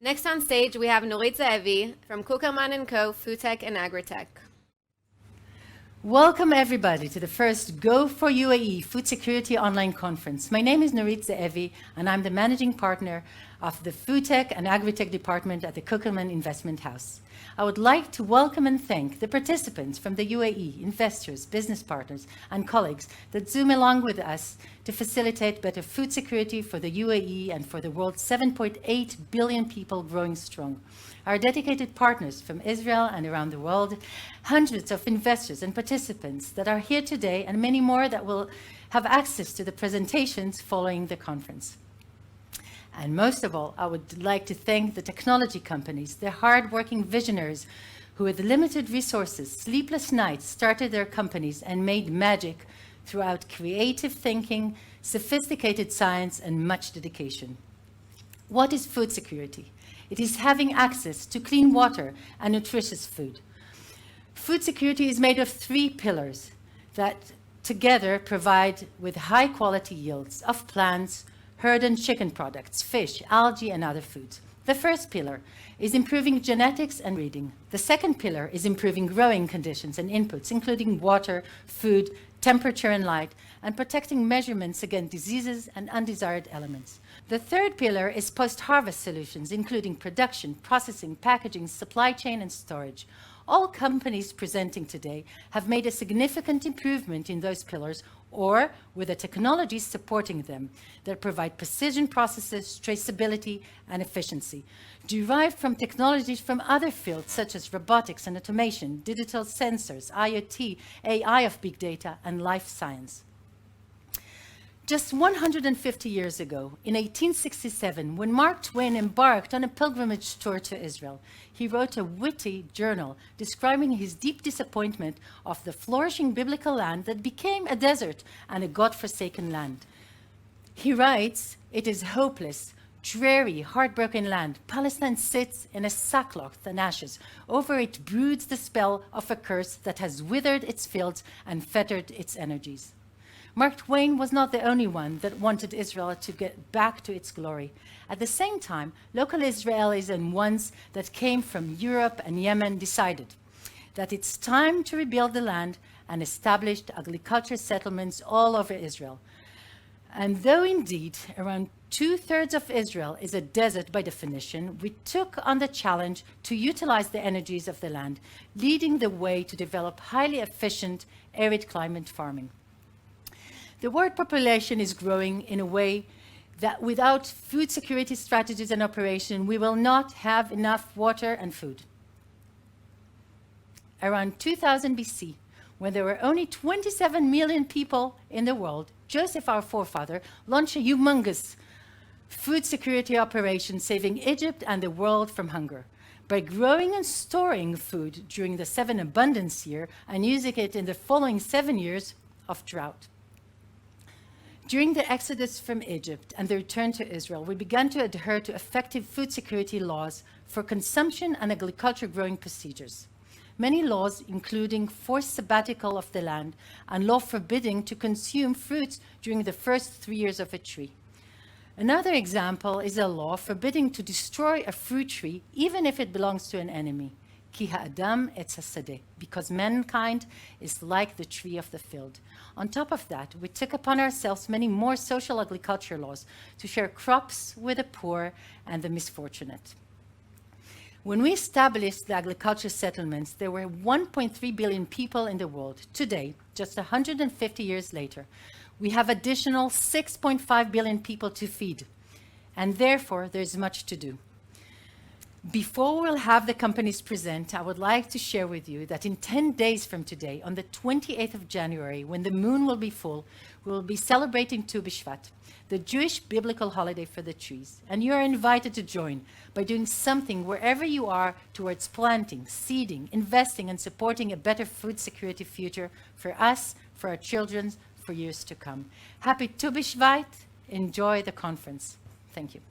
Next on stage, we have Nurit Zeevi from Cookerman & Co. Food Tech and Agritech. Welcome everybody to the first GoforUAE Food Security Online Conference. My name is Nurit Zeevi and I'm the Managing Partner of the Food Tech and Agritech Department at the Cookerman Investment House. I would like to welcome and thank the participants from the UAE, investors, business partners and colleagues that Zoom along with us to facilitate better food security for the UAE and for the world's 7.8 billion people growing strong. Our dedicated partners from Israel and around the world, hundreds of investors and participants that are here today and many more that will have access to the presentations following the conference. And most of all, I would like to thank the technology companies, the hard-working visionaries who with limited resources, sleepless nights, started their companies and made magic throughout creative thinking, sophisticated science, and much dedication. What is food security? It is having access to clean water and nutritious food. Food security is made of 3 pillars that together provide with high-quality yields of plants, herd and chicken products, fish, algae, and other foods. The first pillar is improving genetics and breeding. The second pillar is improving growing conditions and inputs, including water, food, temperature, and light, and protecting measurements against diseases and undesired elements. The third pillar is post-harvest solutions, including production, processing, packaging, supply chain, and storage. All companies presenting today have made a significant improvement in those pillars or with the technologies supporting them that provide precision processes, traceability, and efficiency, derived from technologies from other fields such as robotics and automation, digital sensors, IoT, AI of big data, and life science. Just 150 years ago, in 1867, when Mark Twain embarked on a pilgrimage tour to Israel, he wrote a witty journal describing his deep disappointment of the flourishing biblical land that became a desert and a God-forsaken land. He writes, "It is hopeless, dreary, heartbroken land. Palestine sits in a sackcloth and ashes. Over it broods the spell of a curse that has withered its fields and fettered its energies." Mark Twain was not the only one that wanted Israel to get back to its glory. At the same time, local Israelis and ones that came from Europe and Yemen decided that it's time to rebuild the land and established agriculture settlements all over Israel. And though indeed around 2/3 of Israel is a desert by definition, we took on the challenge to utilize the energies of the land, leading the way to develop highly efficient arid climate farming. The world population is growing in a way that without food security strategies and operation, we will not have enough water and food. Around 2000 BC, when there were only 27 million people in the world, Joseph, our forefather, launched a humongous food security operation, saving Egypt and the world from hunger by growing and storing food during the 7 abundance year and using it in the following 7 years of drought. During the exodus from Egypt and the return to Israel, we began to adhere to effective food security laws for consumption and agriculture growing procedures. Many laws, including forced sabbatical of the land and law forbidding to consume fruits during the first 3 years of a tree. Another example is a law forbidding to destroy a fruit tree even if it belongs to an enemy. Ki ha'adam etz hasadeh, because mankind is like the tree of the field. On top of that, we took upon ourselves many more social agriculture laws to share crops with the poor and the misfortunate. When we established the agriculture settlements, there were 1.3 billion people in the world. Today, just 150 years later, we have additional 6.5 billion people to feed, and therefore there's much to do. Before we'll have the companies present, I would like to share with you that in 10 days from today, on the 28th of January, when the moon will be full, we will be celebrating Tu B'Shvat, the Jewish biblical holiday for the trees. And you are invited to join by doing something wherever you are towards planting, seeding, investing, and supporting a better food security future for us, for our children, for years to come. Happy Tu B'Shvat. Enjoy the conference. Thank you.